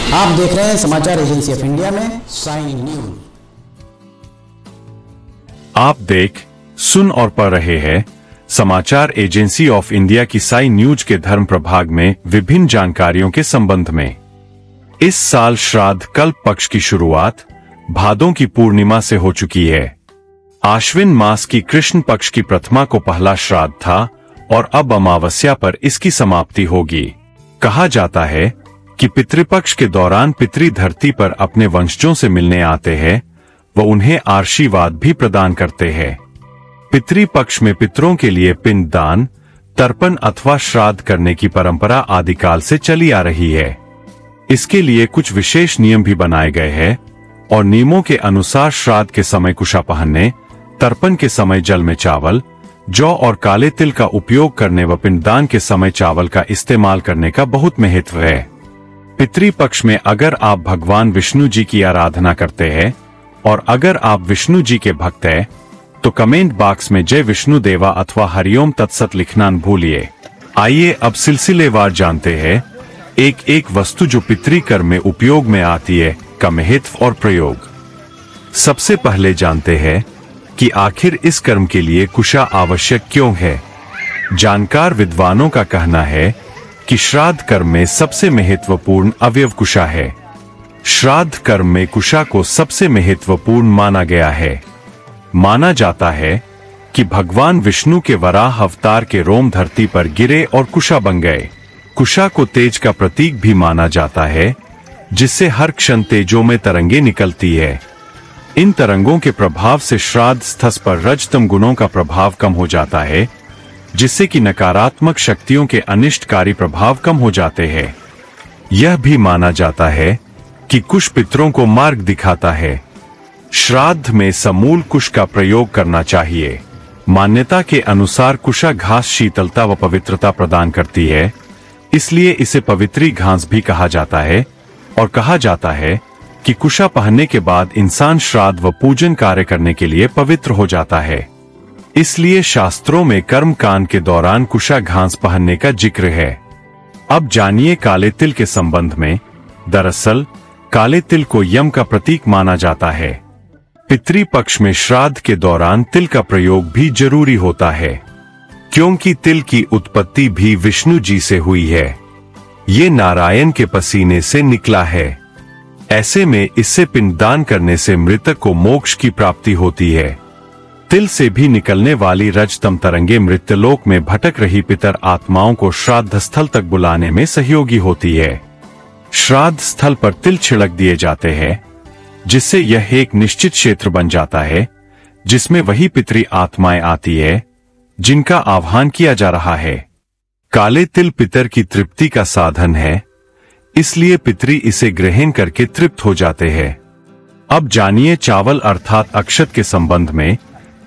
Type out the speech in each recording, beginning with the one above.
आप देख रहे हैं समाचार एजेंसी ऑफ इंडिया में साई न्यूज। आप देख, सुन और पढ़ रहे हैं समाचार एजेंसी ऑफ इंडिया की साई न्यूज के धर्म प्रभाग में विभिन्न जानकारियों के संबंध में। इस साल श्राद्ध कल्प पक्ष की शुरुआत भादों की पूर्णिमा से हो चुकी है। आश्विन मास की कृष्ण पक्ष की प्रथमा को पहला श्राद्ध था और अब अमावस्या पर इसकी समाप्ति होगी। कहा जाता है कि पितृपक्ष के दौरान पितृ धरती पर अपने वंशजों से मिलने आते हैं व उन्हें आशीर्वाद भी प्रदान करते हैं। पितृपक्ष में पितरों के लिए पिंड दान, तर्पण अथवा श्राद्ध करने की परंपरा आदिकाल से चली आ रही है। इसके लिए कुछ विशेष नियम भी बनाए गए हैं और नियमों के अनुसार श्राद्ध के समय कुशा पहनने, तर्पण के समय जल में चावल, जौ और काले तिल का उपयोग करने व पिंडदान के समय चावल का इस्तेमाल करने का बहुत महत्व है। पितृपक्ष में अगर आप भगवान विष्णु जी की आराधना करते हैं और अगर आप विष्णु जी के भक्त हैं तो कमेंट बॉक्स में जय विष्णु देवा अथवा हरिओम तत्सत लिखना न भूलिए। आइए अब सिलसिलेवार जानते हैं एक एक वस्तु जो पितृकर्म में उपयोग में आती है का महत्व और प्रयोग। सबसे पहले जानते हैं कि आखिर इस कर्म के लिए कुशा आवश्यक क्यों है। जानकार विद्वानों का कहना है कि श्राद्ध कर्म में सबसे महत्वपूर्ण अवयव कुशा है। श्राद्ध कर्म में कुशा को सबसे महत्वपूर्ण माना गया है। माना जाता है कि भगवान विष्णु के वराह अवतार के रोम धरती पर गिरे और कुशा बन गए। कुशा को तेज का प्रतीक भी माना जाता है, जिससे हर क्षण तेजों में तरंगे निकलती है। इन तरंगों के प्रभाव से श्राद्ध स्थल पर रजतम गुणों का प्रभाव कम हो जाता है, जिससे कि नकारात्मक शक्तियों के अनिष्टकारी प्रभाव कम हो जाते हैं। यह भी माना जाता है कि कुश पितरों को मार्ग दिखाता है। श्राद्ध में समूल कुश का प्रयोग करना चाहिए। मान्यता के अनुसार कुशा घास शीतलता व पवित्रता प्रदान करती है, इसलिए इसे पवित्री घास भी कहा जाता है और कहा जाता है कि कुशा पहनने के बाद इंसान श्राद्ध व पूजन कार्य करने के लिए पवित्र हो जाता है। इसलिए शास्त्रों में कर्म कांड के दौरान कुशा घास पहनने का जिक्र है। अब जानिए काले तिल के संबंध में। दरअसल काले तिल को यम का प्रतीक माना जाता है। पितृपक्ष में श्राद्ध के दौरान तिल का प्रयोग भी जरूरी होता है, क्योंकि तिल की उत्पत्ति भी विष्णु जी से हुई है। ये नारायण के पसीने से निकला है। ऐसे में इससे पिंडदान करने से मृतक को मोक्ष की प्राप्ति होती है। तिल से भी निकलने वाली रजतम तरंगे मृत्युलोक में भटक रही पितर आत्माओं को श्राद्ध स्थल तक बुलाने में सहयोगी होती है। श्राद्ध स्थल पर तिल छिड़क दिए जाते हैं, जिससे यह एक निश्चित क्षेत्र बन जाता है जिसमें वही पितृ आत्माएं आती है जिनका आह्वान किया जा रहा है। काले तिल पितर की तृप्ति का साधन है, इसलिए पितृ इसे ग्रहण करके तृप्त हो जाते हैं। अब जानिए चावल अर्थात अक्षत के संबंध में।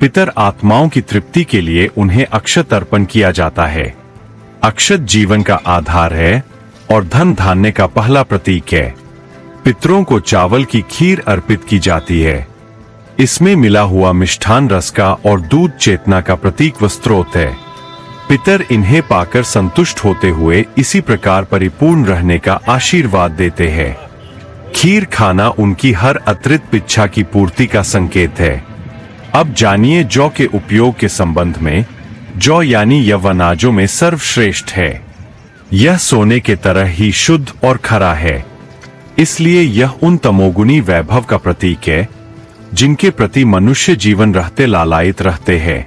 पितर आत्माओं की तृप्ति के लिए उन्हें अक्षत अर्पण किया जाता है। अक्षत जीवन का आधार है और धन धान्य का पहला प्रतीक है। पितरों को चावल की खीर अर्पित की जाती है। इसमें मिला हुआ मिष्ठान रस का और दूध चेतना का प्रतीक व स्रोत है। पितर इन्हें पाकर संतुष्ट होते हुए इसी प्रकार परिपूर्ण रहने का आशीर्वाद देते हैं। खीर खाना उनकी हर अतिरिक्त इच्छा की पूर्ति का संकेत है। अब जानिए जौ के उपयोग के संबंध में। जौ यानी यव अनाजों में सर्वश्रेष्ठ है। यह सोने के तरह ही शुद्ध और खरा है, इसलिए यह उन तमोगुणी वैभव का प्रतीक है जिनके प्रति मनुष्य जीवन रहते लालायित रहते हैं।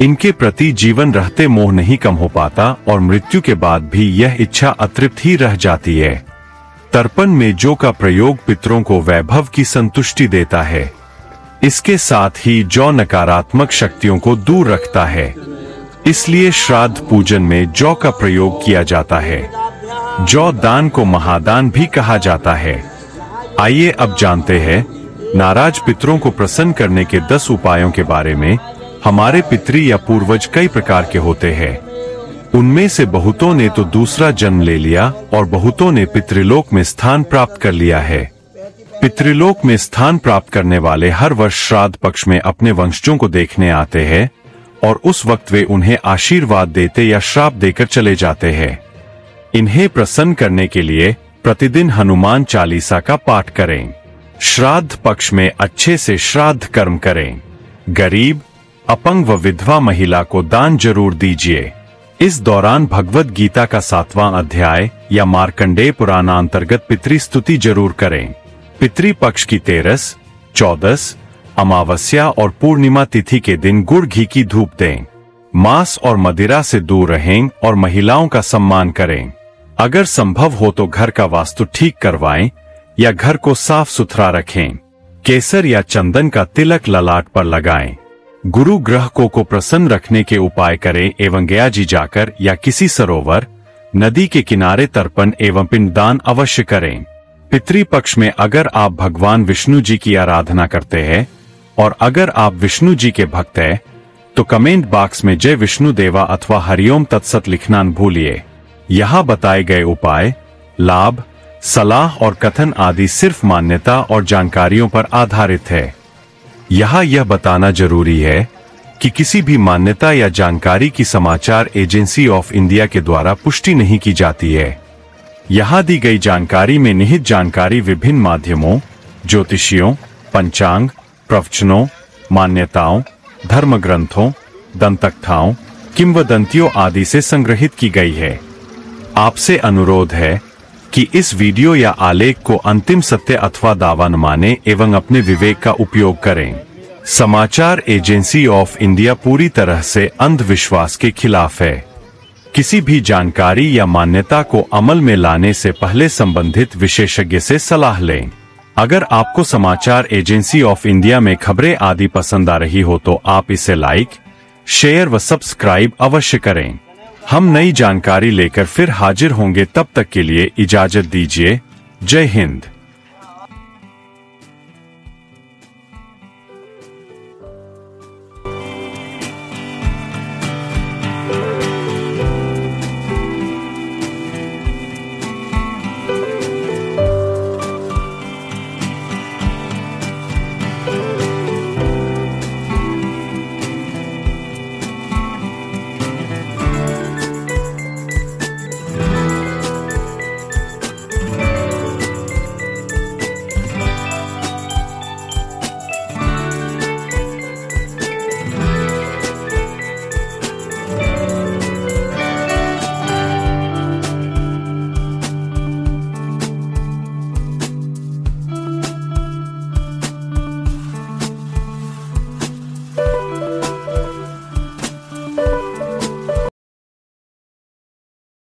इनके प्रति जीवन रहते मोह नहीं कम हो पाता और मृत्यु के बाद भी यह इच्छा अतृप्त ही रह जाती है। तर्पण में जौ का प्रयोग पितरों को वैभव की संतुष्टि देता है। इसके साथ ही जौ नकारात्मक शक्तियों को दूर रखता है, इसलिए श्राद्ध पूजन में जौ का प्रयोग किया जाता है। जौ दान को महादान भी कहा जाता है। आइए अब जानते हैं नाराज पितरों को प्रसन्न करने के 10 उपायों के बारे में। हमारे पितृ या पूर्वज कई प्रकार के होते हैं। उनमें से बहुतों ने तो दूसरा जन्म ले लिया और बहुतों ने पितृलोक में स्थान प्राप्त कर लिया है। पितृलोक में स्थान प्राप्त करने वाले हर वर्ष श्राद्ध पक्ष में अपने वंशजों को देखने आते हैं और उस वक्त वे उन्हें आशीर्वाद देते या श्राप देकर चले जाते हैं। इन्हें प्रसन्न करने के लिए प्रतिदिन हनुमान चालीसा का पाठ करें। श्राद्ध पक्ष में अच्छे से श्राद्ध कर्म करें। गरीब, अपंग व विधवा महिला को दान जरूर दीजिए। इस दौरान भगवद गीता का 7वां अध्याय या मार्कंडेय पुराण अंतर्गत पितृ स्तुति जरूर करें। पितृ पक्ष की 13, 14, अमावस्या और पूर्णिमा तिथि के दिन गुड़ घी की धूप दें। मांस और मदिरा से दूर रहें और महिलाओं का सम्मान करें। अगर संभव हो तो घर का वास्तु ठीक करवाएं या घर को साफ सुथरा रखें। केसर या चंदन का तिलक ललाट पर लगाएं। गुरु ग्रह को प्रसन्न रखने के उपाय करें एवं गया जी जाकर या किसी सरोवर, नदी के किनारे तर्पण एवं पिंडदान अवश्य करें। पितृपक्ष में अगर आप भगवान विष्णु जी की आराधना करते हैं और अगर आप विष्णु जी के भक्त हैं तो कमेंट बॉक्स में जय विष्णु देवा अथवा हरिओम तत्सत लिखना न भूलिए। यहाँ बताए गए उपाय, लाभ, सलाह और कथन आदि सिर्फ मान्यता और जानकारियों पर आधारित है। यहाँ यह बताना जरूरी है कि किसी भी मान्यता या जानकारी की समाचार एजेंसी ऑफ इंडिया के द्वारा पुष्टि नहीं की जाती है। यहाँ दी गई जानकारी में निहित जानकारी विभिन्न माध्यमों, ज्योतिषियों, पंचांग, प्रवचनों, मान्यताओं, धर्म ग्रंथों, दंतकथाओं, किंवदंतियों आदि से संग्रहित की गई है। आपसे अनुरोध है कि इस वीडियो या आलेख को अंतिम सत्य अथवा दावा न माने एवं अपने विवेक का उपयोग करें। समाचार एजेंसी ऑफ इंडिया पूरी तरह से अंधविश्वास के खिलाफ है। किसी भी जानकारी या मान्यता को अमल में लाने से पहले संबंधित विशेषज्ञ से सलाह लें। अगर आपको समाचार एजेंसी ऑफ इंडिया में खबरें आदि पसंद आ रही हो तो आप इसे लाइक, शेयर व सब्सक्राइब अवश्य करें। हम नई जानकारी लेकर फिर हाजिर होंगे, तब तक के लिए इजाजत दीजिए। जय हिंद।